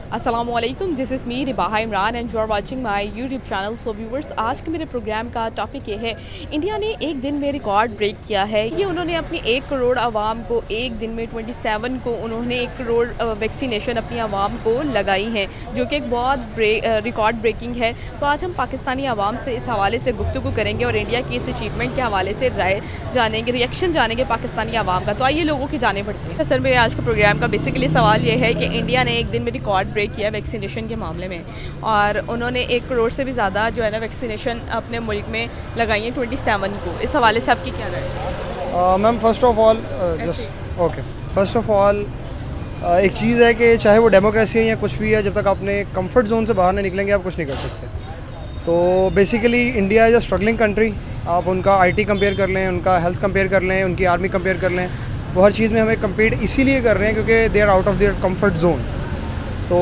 अस्सलामुअलैकुम, this is me Ribaha Imran and you are watching my YouTube channel. So viewers, आज के मेरे प्रोग्राम का टॉपिक ये है, इंडिया ने एक दिन में रिकॉर्ड ब्रेक किया है। ये उन्होंने अपनी 1 करोड़ आवाम को एक दिन में 27 को उन्होंने 1 करोड़ वैक्सीनेशन अपनी आवाम को लगाई हैं, जो कि एक बहुत रिकॉर्ड ब्रेकिंग है। तो आज हम पाकिस्तानी आवाम से इस हवाले से गुफ्तगू करेंगे और इंडिया की इस अचीवमेंट के हवाले से राय जानेंगे, रिएक्शन जानेंगे पाकिस्तानी आवाम का। तो आइए लोगों की जाने पड़ती है। सर, मेरे आज के प्रोग्राम का बेसिकली सवाल ये है कि इंडिया ने एक दिन में रिकॉर्ड ब्रेक किया वैक्सीनेशन के मामले में, और उन्होंने 1 करोड़ से भी ज़्यादा जो है ना वैक्सीनेशन अपने मुल्क में लगाई है 27 को। इस हवाले से आपकी क्या राय है? मैम, फर्स्ट ऑफ ऑल एक चीज़ है कि चाहे वो डेमोक्रेसी है या कुछ भी है, जब तक अपने कंफर्ट जोन से बाहर नहीं निकलेंगे आप कुछ नहीं कर सकते। तो basically India is a struggling country. आप उनका आईटी कंपेयर कर लें, उनका हेल्थ कंपेयर कर लें, उनकी आर्मी कंपेयर कर लें, वो हर चीज़ में हमें कम्पीट इसीलिए कर रहे हैं क्योंकि they are out of their comfort zone. तो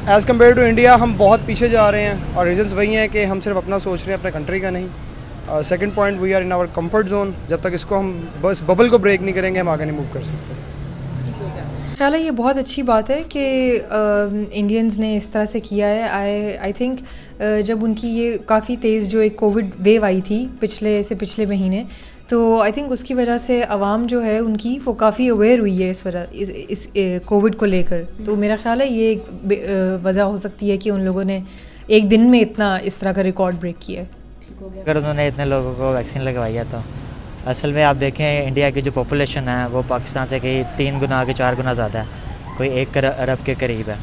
एज़ कम्पेयर टू इंडिया हम बहुत पीछे जा रहे हैं, और रीजंस वही हैं कि हम सिर्फ अपना सोच रहे हैं, अपने कंट्री का नहीं। Second point, we are in our comfort zone. जब तक इसको हम बस बबल को ब्रेक नहीं करेंगे हम आगे नहीं मूव कर सकते। ख्याल है ये बहुत अच्छी बात है कि इंडियंस ने इस तरह से किया है। आई थिंक जब उनकी ये काफ़ी तेज़ जो एक कोविड वेव आई थी पिछले महीने, तो आई थिंक उसकी वजह से आवाम जो है उनकी वो काफ़ी अवेयर हुई है इस कोविड को लेकर। तो मेरा ख्याल है ये एक वजह हो सकती है कि उन लोगों ने एक दिन में इतना इस तरह का रिकॉर्ड ब्रेक किया है। अगर उन्होंने इतने लोगों को वैक्सीन लगवाई है, तो असल में आप देखें इंडिया की जो पॉपुलेशन है वो पाकिस्तान से कहीं 3 गुना के 4 गुना ज़्यादा है, कोई 1 अरब के करीब है।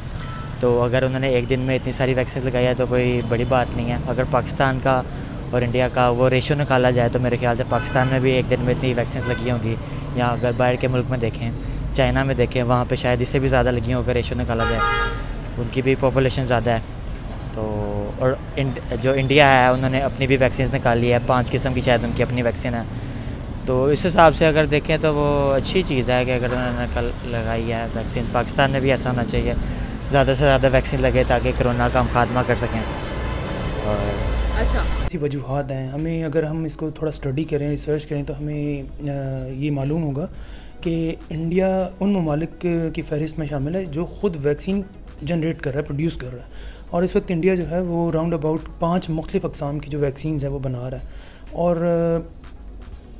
तो अगर उन्होंने एक दिन में इतनी सारी वैक्सीन लगाई है तो कोई बड़ी बात नहीं है। अगर पाकिस्तान का और इंडिया का वो रेशो निकाला जाए तो मेरे ख्याल से पाकिस्तान में भी एक दिन में इतनी वैक्सीन लगी होंगी, या अगर बाहर के मुल्क में देखें, चाइना में देखें, वहाँ पे शायद इससे भी ज़्यादा लगी होगी रेशो निकाला जाए, उनकी भी पॉपुलेशन ज़्यादा है। तो और जो इंडिया है उन्होंने अपनी भी वैक्सीन निकाली है, 5 किस्म की शायद उनकी अपनी वैक्सीन है। तो इस हिसाब से अगर देखें तो वो अच्छी चीज़ है कि अगर उन्होंने कल लगाई है वैक्सीन। पाकिस्तान में भी ऐसा होना चाहिए, ज़्यादा से ज़्यादा वैक्सीन लगे ताकि कोरोना का हम खात्मा कर सकें। और अच्छा, ऐसी वजूहत हैं। हमें अगर हम इसको थोड़ा स्टडी करें, रिसर्च करें, तो हमें ये मालूम होगा कि इंडिया उन ममालिक की फ़हरिस्त में शामिल है जो ख़ुद वैक्सीन जनरेट कर रहा है, प्रोड्यूस कर रहा है। और इस वक्त इंडिया जो है वो राउंड अबाउट 5 मुख्तलिफ़ अक़साम की जो वैक्सीन्स है वो बना रहा है। और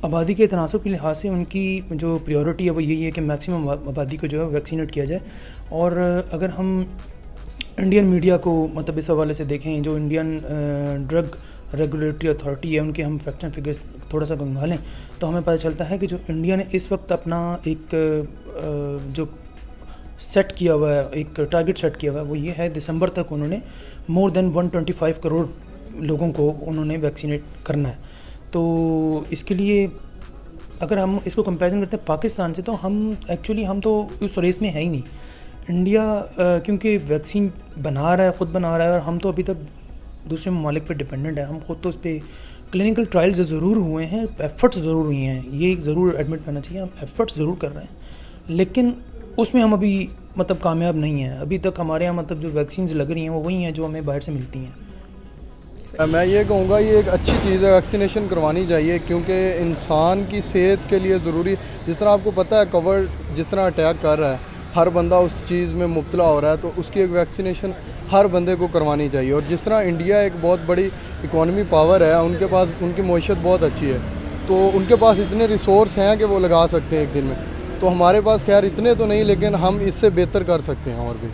आबादी के तनासुब के लिहाज से उनकी जो प्रायोरिटी है वो यही है कि मैक्सिमम आबादी को जो है वैक्सीनेट किया जाए। और अगर हम इंडियन मीडिया को मतलब इस हवाले से देखें, जो इंडियन ड्रग रेगुलेटरी अथॉरिटी है, उनके हम फैक्ट्स एंड फिगर्स थोड़ा सा गंगालें तो हमें पता चलता है कि जो इंडिया ने इस वक्त अपना एक जो सेट किया हुआ है, एक टारगेट सेट किया हुआ है, वो ये है दिसंबर तक उन्होंने मोर देन 125 करोड़ लोगों को उन्होंने वैक्सीनेट करना है। तो इसके लिए अगर हम इसको कंपैरिजन करते हैं पाकिस्तान से, तो हम तो उस रेस में है ही नहीं। इंडिया क्योंकि वैक्सीन बना रहा है, ख़ुद बना रहा है, और हम तो अभी तक दूसरे ममालिक पे डिपेंडेंट है। हम ख़ुद तो उस पर क्लिनिकल ट्रायल्स ज़रूर हुए हैं, एफ़र्ट्स ज़रूर हुए हैं, ये ज़रूर एडमिट करना चाहिए, हम एफ़र्ट्स ज़रूर कर रहे हैं, लेकिन उसमें हम अभी मतलब कामयाब नहीं हैं। अभी तक हमारे यहाँ मतलब जो वैक्सीन्स लग रही हैं वो वही हैं जो हमें बाहर से मिलती हैं। मैं ये कहूँगा ये एक अच्छी चीज़ है, वैक्सीनेशन करवानी चाहिए क्योंकि इंसान की सेहत के लिए ज़रूरी। जिस तरह आपको पता है कवर जिस तरह अटैक कर रहा है, हर बंदा उस चीज़ में मुब्तला हो रहा है, तो उसकी एक वैक्सीनेशन हर बंदे को करवानी चाहिए। और जिस तरह इंडिया एक बहुत बड़ी इकॉनमी पावर है, उनके पास उनकी मईशत बहुत अच्छी है, तो उनके पास इतने रिसोर्स हैं कि वो लगा सकते हैं एक दिन में। तो हमारे पास खैर इतने तो नहीं, लेकिन हम इससे बेहतर कर सकते हैं और भी।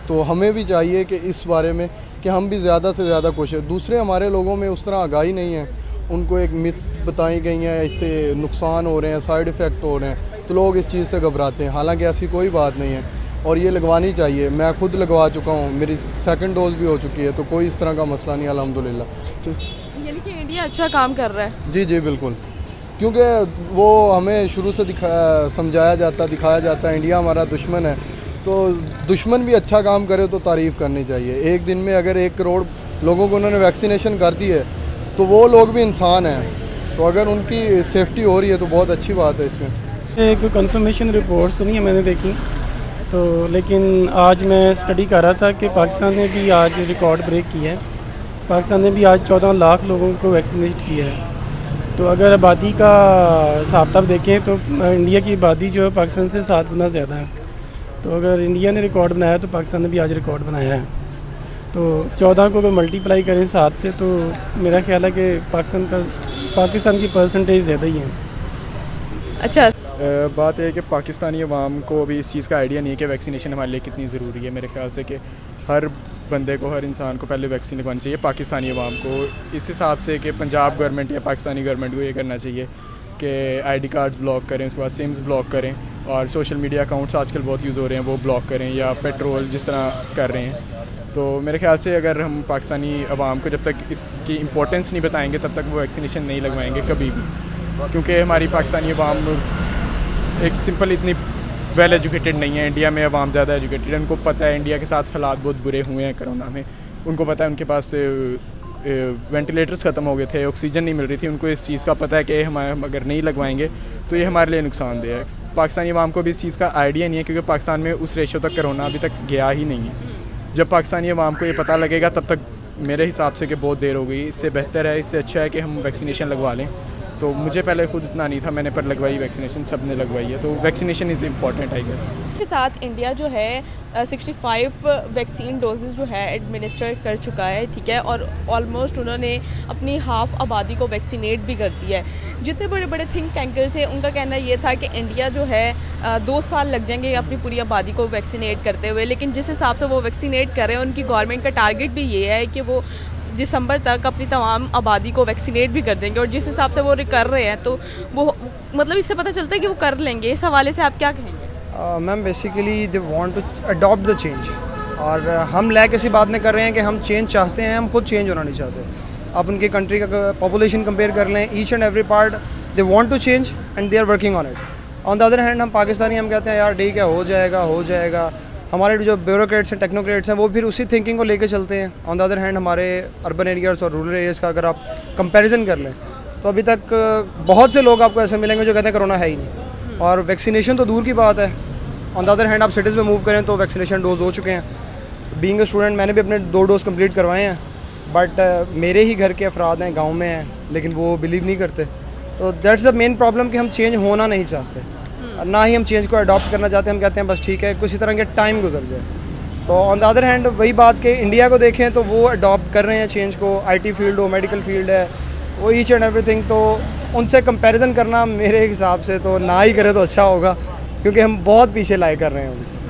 तो हमें भी चाहिए कि इस बारे में कि हम भी ज़्यादा से ज़्यादा कोशिश। दूसरे हमारे लोगों में उस तरह आगाही नहीं है, उनको एक मिथ्स बताई गई हैं, इससे नुकसान हो रहे हैं, साइड इफ़ेक्ट हो रहे हैं, तो लोग इस चीज़ से घबराते हैं। हालांकि ऐसी कोई बात नहीं है और ये लगवानी चाहिए। मैं खुद लगवा चुका हूँ, मेरी 2nd डोज़ भी हो चुकी है, तो कोई इस तरह का मसला नहीं अल्हम्दुलिल्लाह। तो यानी कि इंडिया अच्छा काम कर रहा है। जी बिल्कुल, क्योंकि वो हमें शुरू से समझाया जाता, दिखाया जाता है इंडिया हमारा दुश्मन है, तो दुश्मन भी अच्छा काम करे तो तारीफ़ करनी चाहिए। एक दिन में अगर 1 करोड़ लोगों को उन्होंने वैक्सीनेशन कर दी है तो वो लोग भी इंसान हैं, तो अगर उनकी सेफ्टी हो रही है तो बहुत अच्छी बात है। इसमें कोई कंफर्मेशन रिपोर्ट्स तो नहीं है मैंने देखी, तो लेकिन आज मैं स्टडी कर रहा था कि पाकिस्तान ने भी आज रिकॉर्ड ब्रेक किया है। पाकिस्तान ने भी आज 14 लाख लोगों को वैक्सीनेट किया है। तो अगर आबादी का हिसाब किताब देखें तो इंडिया की आबादी जो है पाकिस्तान से 7 गुना ज़्यादा है। तो अगर इंडिया ने रिकॉर्ड बनाया तो पाकिस्तान ने भी आज रिकॉर्ड बनाया है। तो 14 को अगर मल्टीप्लाई करें 7 से तो मेरा ख्याल है कि पाकिस्तान की परसेंटेज ज़्यादा ही है। अच्छा, बात यह है कि पाकिस्तानी अवाम को अभी इस चीज़ का आइडिया नहीं है कि वैक्सीनेशन हमारे लिए कितनी ज़रूरी है। मेरे ख्याल से कि हर बंदे को, हर इंसान को पहले वैक्सीन लगवानी चाहिए, पाकिस्तानी अवाम को। इस हिसाब से कि पंजाब गवर्नमेंट या पाकिस्तानी गवर्नमेंट को ये करना चाहिए कि आईडी कार्ड्स ब्लॉक करें, उसके बाद सिम्स ब्लॉक करें, और सोशल मीडिया अकाउंट्स आजकल बहुत यूज़ हो रहे हैं वो ब्लॉक करें, या पेट्रोल जिस तरह कर रहे हैं। तो मेरे ख्याल से अगर हम पाकिस्तानी अवाम को जब तक इसकी इम्पोर्टेंस नहीं बताएंगे तब तक वो वैक्सीनेशन नहीं लगवाएंगे कभी भी, क्योंकि हमारी पाकिस्तानी अवाम एक सिंपल इतनी वेल एजुकेटेड नहीं है। इंडिया में अवाम ज़्यादा एजुकेटेड है, उनको पता है इंडिया के साथ हालात बहुत बुरे हुए हैं कोरोना में। उनको पता है उनके पास वेंटिलेटर्स ख़त्म हो गए थे, ऑक्सीजन नहीं मिल रही थी। उनको इस चीज़ का पता है कि हम अगर नहीं लगवाएंगे तो ये हमारे लिए नुकसानदेह है। पाकिस्तानी अवाम को भी इस चीज़ का आइडिया नहीं है, क्योंकि पाकिस्तान में उस रेशो तक कोरोना अभी तक गया ही नहीं है। जब पाकिस्तानी अवाम को ये पता लगेगा तब तक मेरे हिसाब से कि बहुत देर हो गई। इससे बेहतर है, इससे अच्छा है कि हम वैक्सीनेशन लगवा लें। तो मुझे पहले खुद इतना नहीं था, मैंने पर लगवाई वैक्सीनेशन, सब ने लगवाई है। तो vaccination is important I guess. के साथ इंडिया जो है 65 वैक्सीन डोजेस जो है एडमिनिस्टर कर चुका है, ठीक है, और ऑलमोस्ट उन्होंने अपनी हाफ आबादी को वैक्सीनेट भी कर दिया है। जितने बड़े बड़े थिंक टैंकर थे उनका कहना ये था कि इंडिया जो है 2 साल लग जाएंगे अपनी पूरी आबादी को वैक्सीनेट करते हुए, लेकिन जिस हिसाब से वो वैक्सीनेट कर रहे हैं उनकी गवर्नमेंट का टारगेट भी ये है कि वो दिसंबर तक अपनी तमाम आबादी को वैक्सीनेट भी कर देंगे। और जिस हिसाब से वो कर रहे हैं तो वो मतलब इससे पता चलता है कि वो कर लेंगे। इस हवाले से आप क्या कहेंगे? Ma'am basically they want to adopt the change, और हम लैक ऐसी बात में कर रहे हैं कि हम चेंज चाहते हैं, हम खुद चेंज होना नहीं चाहते। आप उनके कंट्री का पॉपुलेशन कंपेयर कर लें, each and every part they want to change and they are working on it. On the other hand हम पाकिस्तानी हम कहते हैं यार ठीक है, हो जाएगा। हमारे जो ब्यूरोक्रेट्स हैं, टेक्नोक्रेट्स हैं, वो फिर उसी थिंकिंग को लेके चलते हैं। ऑन द अदर हैंड हमारे अर्बन एरियाज़ और रूरल एरियाज़ का अगर आप कंपैरिजन कर लें तो अभी तक बहुत से लोग आपको ऐसे मिलेंगे जो कहते हैं कोरोना है ही नहीं, और वैक्सीनेशन तो दूर की बात है। ऑन द अदर हैंड आप सिटीज़ में मूव करें तो वैक्सीनेशन डोज हो चुके हैं। बीइंग अ स्टूडेंट मैंने भी अपने 2 डोज कंप्लीट करवाए हैं, बट मेरे ही घर के अफराद हैं, गाँव में हैं, लेकिन वो बिलीव नहीं करते। तो दैट्स द मेन प्रॉब्लम कि हम चेंज होना नहीं चाहते, और ना ही हम चेंज को अडॉप्ट करना चाहते हैं। हम कहते हैं बस ठीक है, किसी तरह के टाइम गुजर जाए। तो ऑन द अदर हैंड वही बात कि इंडिया को देखें तो वो अडॉप्ट कर रहे हैं चेंज को, आईटी फील्ड हो, मेडिकल फील्ड है, वो ईच एंड एवरीथिंग। तो उनसे कंपैरिजन करना मेरे हिसाब से तो ना ही करे तो अच्छा होगा, क्योंकि हम बहुत पीछे लाए कर रहे हैं उनसे।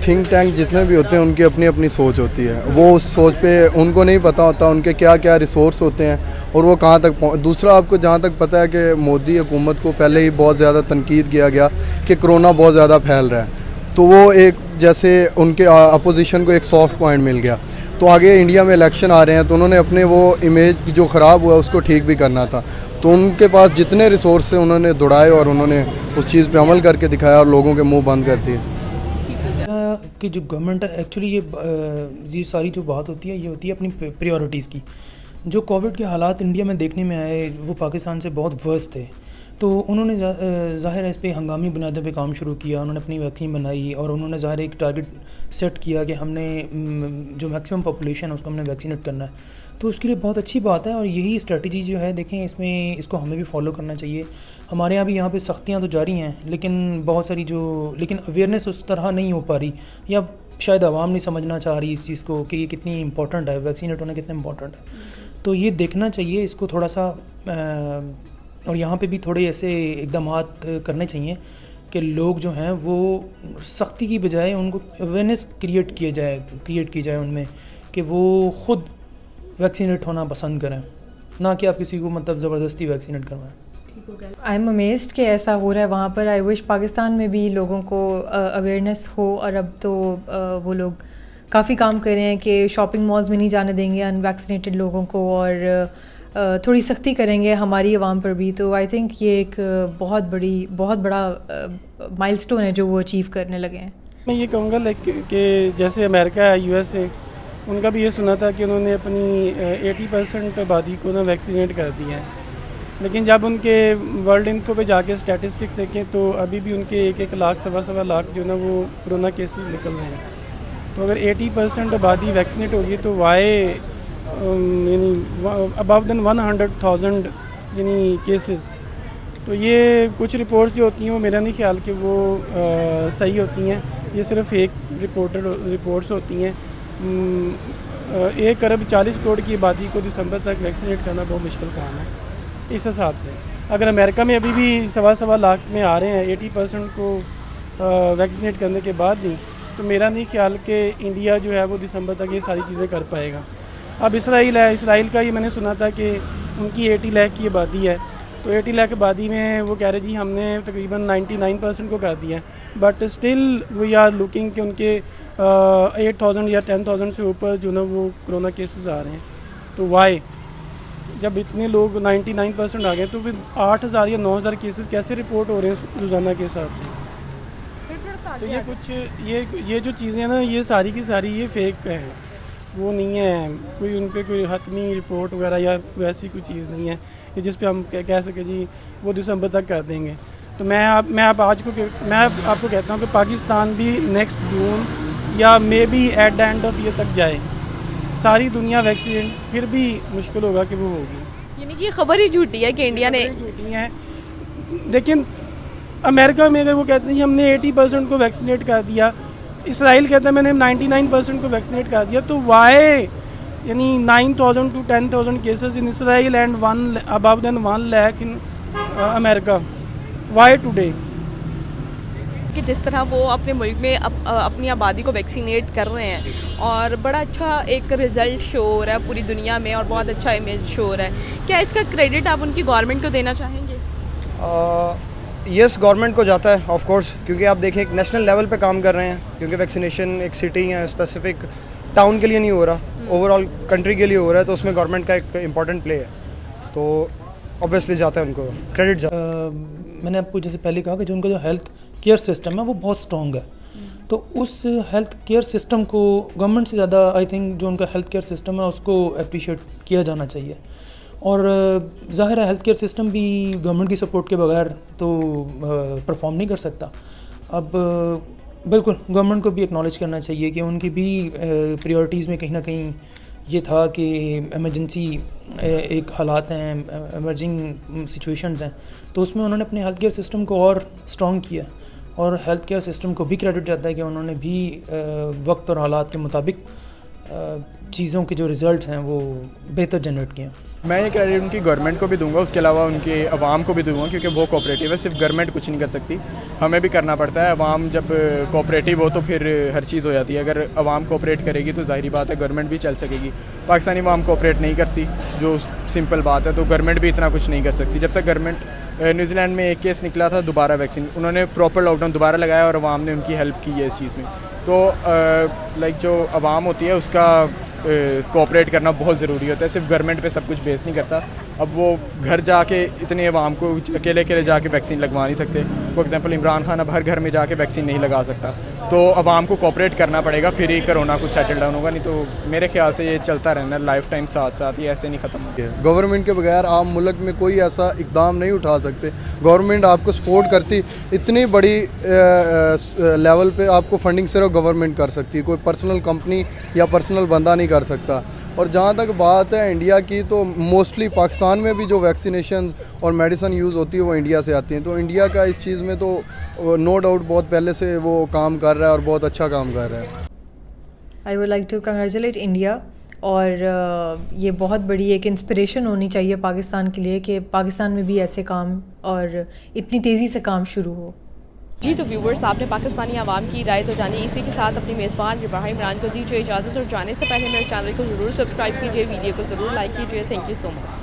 थिंक टैंक जितने भी होते हैं उनकी अपनी अपनी सोच होती है, वो उस सोच पे उनको नहीं पता होता उनके क्या क्या रिसोर्स होते हैं और वो कहाँ तक दूसरा आपको जहाँ तक पता है कि मोदी हुकूमत को पहले ही बहुत ज़्यादा तनकीद किया गया कि कोरोना बहुत ज़्यादा फैल रहा है, तो वो एक जैसे उनके अपोजिशन को एक सॉफ्ट पॉइंट मिल गया। तो आगे इंडिया में इलेक्शन आ रहे हैं तो उन्होंने अपने वो इमेज जो ख़राब हुआ उसको ठीक भी करना था, तो उनके पास जितने रिसोर्स थे उन्होंने दौड़ाए और उन्होंने उस चीज़ पे अमल करके दिखाया और लोगों के मुंह बंद कर दिए। कि जो गवर्नमेंट है एक्चुअली ये सारी जो बात होती है ये होती है अपनी प्रायोरिटीज़ की। जो कोविड के हालात इंडिया में देखने में आए वो पाकिस्तान से बहुत वर्स थे, तो उन्होंने ज़ाहिर है इस पर हंगामी बुनियादों पे काम शुरू किया। उन्होंने अपनी वैक्सीन बनाई और उन्होंने ज़ाहिर एक टारगेट सेट किया कि हमने जो मैक्सिमम पॉपुलेशन है उसको हमने वैक्सीनेट करना है। तो उसके लिए बहुत अच्छी बात है और यही स्ट्रेटजी जो है देखें इसमें इसको हमें भी फॉलो करना चाहिए। हमारे यहाँ भी यहाँ पे सख्तियाँ तो जारी हैं, लेकिन बहुत सारी लेकिन अवेयरनेस उस तरह नहीं हो पा रही, या शायद आवाम नहीं समझना चाह रही इस चीज़ को कि ये कितनी इंपॉर्टेंट है, वैक्सीनेट होना कितना इंपॉर्टेंट है। तो ये देखना चाहिए इसको थोड़ा सा, और यहाँ पे भी थोड़े ऐसे इक़दामात करने चाहिए कि लोग जो हैं वो सख्ती की बजाय उनको अवेयरनेस क्रिएट की जाए उनमें कि वो ख़ुद वैक्सीनेट होना पसंद करें, ना कि आप किसी को मतलब ज़बरदस्ती वैक्सीनेट करवाएं। आई एम अमेज्ड कि ऐसा हो रहा है वहाँ पर। आई विश पाकिस्तान में भी लोगों को अवेयरनेस हो, और अब तो वो लोग काफ़ी काम कर रहे हैं कि शॉपिंग मॉल्स में नहीं जाने देंगे अनवैक्सीनेटेड लोगों को, और थोड़ी सख्ती करेंगे हमारी आवाम पर भी। तो आई थिंक ये एक बहुत बड़ा माइलस्टोन है जो वो अचीव करने लगे हैं। मैं ये कहूँगा कि जैसे अमेरिका है, यूएसए, उनका भी ये सुना था कि उन्होंने अपनी 80% आबादी को ना वैक्सीनेट कर दिया है, लेकिन जब उनके वर्ल्ड इन्फो पे जाके स्टैटिस्टिक्स देखें तो अभी भी उनके 1 लाख सवा लाख जो ना वो कोरोना केसेस निकल रहे हैं। तो अगर 80% आबादी वैक्सीनेट होगी तो यानी अबाव देन 100,000 यानी केसेस। तो ये कुछ रिपोर्ट्स जो होती हैं वो मेरा नहीं ख्याल कि वो सही होती हैं, ये सिर्फ फेक रिपोर्ट्स होती हैं। 1 अरब 40 करोड़ की आबादी को दिसंबर तक वैक्सीनेट करना बहुत मुश्किल काम है। इस हिसाब से अगर अमेरिका में अभी भी 1.25 लाख में आ रहे हैं 80% को वैक्सीनेट करने के बाद भी, तो मेरा नहीं ख्याल कि इंडिया जो है वो दिसंबर तक ये सारी चीज़ें कर पाएगा। अब इसराइल है, इसराइल का ये मैंने सुना था कि उनकी 80 लाख की आबादी है, तो 80 लाख आबादी में वो कह रहे जी हमने तकरीबन 99% को कर दिया है, but still we are looking कि उनके 8,000 या 10,000 से ऊपर जो ना वो कोरोना केसेस आ रहे हैं। तो वाई जब इतने लोग 99% आ गए तो फिर 8,000 या 9,000 केसेस कैसे रिपोर्ट हो रहे हैं रोज़ाना के हिसाब से? तो ये कुछ ये जो चीज़ें हैं ना, ये सारी की सारी ये फेक है, वो नहीं है कोई उन पर कोई हतमी रिपोर्ट वगैरह या वैसी कोई चीज़ नहीं है कि जिस पे हम कह सकें जी वो दिसंबर तक कर देंगे। तो मैं आपको कहता हूँ कि पाकिस्तान भी नेक्स्ट जून या may be at the end of year तक जाए, सारी दुनिया वैक्सीन, फिर भी मुश्किल होगा कि वो होगी। यानी कि ये खबर ही झूठी है कि इंडिया ने झूठी है। लेकिन अमेरिका में अगर वो कहते हैं हमने 80% को वैक्सीनेट कर दिया, इसराइल कहता है मैंने 99% को वैक्सीनेट कर दिया, तो वाई यानी 9,000 to 10,000 cases in Israel and above than 1 lakh in America, why today? कि जिस तरह वो अपने मुल्क में अपनी आबादी को वैक्सीनेट कर रहे हैं और बड़ा अच्छा एक रिज़ल्ट शो हो रहा है पूरी दुनिया में और बहुत अच्छा इमेज शो हो रहा है, क्या इसका क्रेडिट आप उनकी गवर्नमेंट को देना चाहेंगे? यस, गवर्नमेंट को जाता है ऑफ कोर्स, क्योंकि आप देखें एक नेशनल लेवल पे काम कर रहे हैं, क्योंकि वैक्सीनेशन एक सिटी या स्पेसिफिक टाउन के लिए नहीं हो रहा, ओवरऑल कंट्री के लिए हो रहा है, तो उसमें गवर्नमेंट का एक इम्पॉर्टेंट प्ले है, तो ऑब्वियसली जाता है उनको क्रेडिट जाता है। मैंने आपको जैसे पहले कहा कि जो उनका जो हेल्थ केयर सिस्टम है वो बहुत स्ट्रॉन्ग है, तो उस हेल्थ केयर सिस्टम को गवर्नमेंट से ज़्यादा आई थिंक जो उनका हेल्थ केयर सिस्टम है उसको अप्रिशिएट किया जाना चाहिए। और ज़ाहिर है हेल्थ केयर सिस्टम भी गवर्नमेंट की सपोर्ट के बगैर तो परफॉर्म नहीं कर सकता। अब बिल्कुल गवर्नमेंट को भी एक्नॉलेज करना चाहिए कि उनकी भी प्रायोरिटीज़ में कहीं ना कहीं ये था कि इमरजेंसी एक हालात हैं, एमर्जिंग सिचुएशंस हैं, तो उसमें उन्होंने अपने हेल्थ केयर सिस्टम को और स्ट्रॉन्ग किया और हेल्थ केयर सिस्टम को भी क्रेडिट जाता है कि उन्होंने भी वक्त और हालात के मुताबिक चीज़ों के जो रिज़ल्ट्स हैं वो बेहतर जनरेट किए। मैं ये क्रेडिट उनकी गवर्नमेंट को भी दूंगा, उसके अलावा उनके अवाम को भी दूंगा, क्योंकि वो कोऑपरेटिव है, सिर्फ गवर्नमेंट कुछ नहीं कर सकती, हमें भी करना पड़ता है। अवाम जब कोऑपरेटिव हो तो फिर हर चीज़ हो जाती है, अगर अवाम कोऑपरेट करेगी तो ज़ाहिरी बात है गवर्नमेंट भी चल सकेगी। पाकिस्तानी अवाम कोऑपरेट नहीं करती, जो सिंपल बात है, तो गवर्नमेंट भी इतना कुछ नहीं कर सकती। जब तक गवर्नमेंट न्यूजीलैंड में एक केस निकला था दोबारा वैक्सीन, उन्होंने प्रॉपर लॉकडाउन दोबारा लगाया और अवाम ने उनकी हेल्प की है इस चीज़ में। तो लाइक जो अवाम होती है उसका कोऑपरेट करना बहुत ज़रूरी होता है, सिर्फ गवर्नमेंट पे सब कुछ बेस नहीं करता। अब वो घर जाके इतने अवाम को अकेले अकेले जाके वैक्सीन लगवा नहीं सकते। फॉर एग्जांपल इमरान खान अब हर घर में जाके वैक्सीन नहीं लगा सकता, तो अवाम को कोऑपरेट करना पड़ेगा, फिर ही कोरोना कुछ सेटल डाउन होगा, नहीं तो मेरे ख्याल से ये चलता रहना लाइफ टाइम साथ साथ, ये ऐसे नहीं ख़त्म होगा। गवर्नमेंट के बगैर आम मुल्क में कोई ऐसा इकदाम नहीं उठा सकते। गवर्नमेंट आपको सपोर्ट करती, इतनी बड़ी लेवल पे आपको फंडिंग सिर्फ गवर्नमेंट कर सकती है, कोई पर्सनल कंपनी या पर्सनल बंदा नहीं कर सकता। और जहाँ तक बात है इंडिया की, तो मोस्टली पाकिस्तान में भी जो वैक्सीनेशन और मेडिसिन यूज़ होती है वो इंडिया से आती हैं, तो इंडिया का इस चीज़ में तो नो डाउट बहुत पहले से वो काम कर रहा है और बहुत अच्छा काम कर रहा है। I would like to congratulate India, और ये बहुत बड़ी एक इंस्पिरेशन होनी चाहिए पाकिस्तान के लिए कि पाकिस्तान में भी ऐसे काम और इतनी तेज़ी से काम शुरू हो। जी तो व्यूवर्स, आपने पाकिस्तानी आवाम की राय तो जानी, इसी के साथ अपने मेज़बान इब्राहिम इमरान को दीजिए इजाज़त और जाने से पहले मेरे चैनल को ज़रूर सब्सक्राइब कीजिए, वीडियो को ज़रूर लाइक कीजिए। Thank you so much.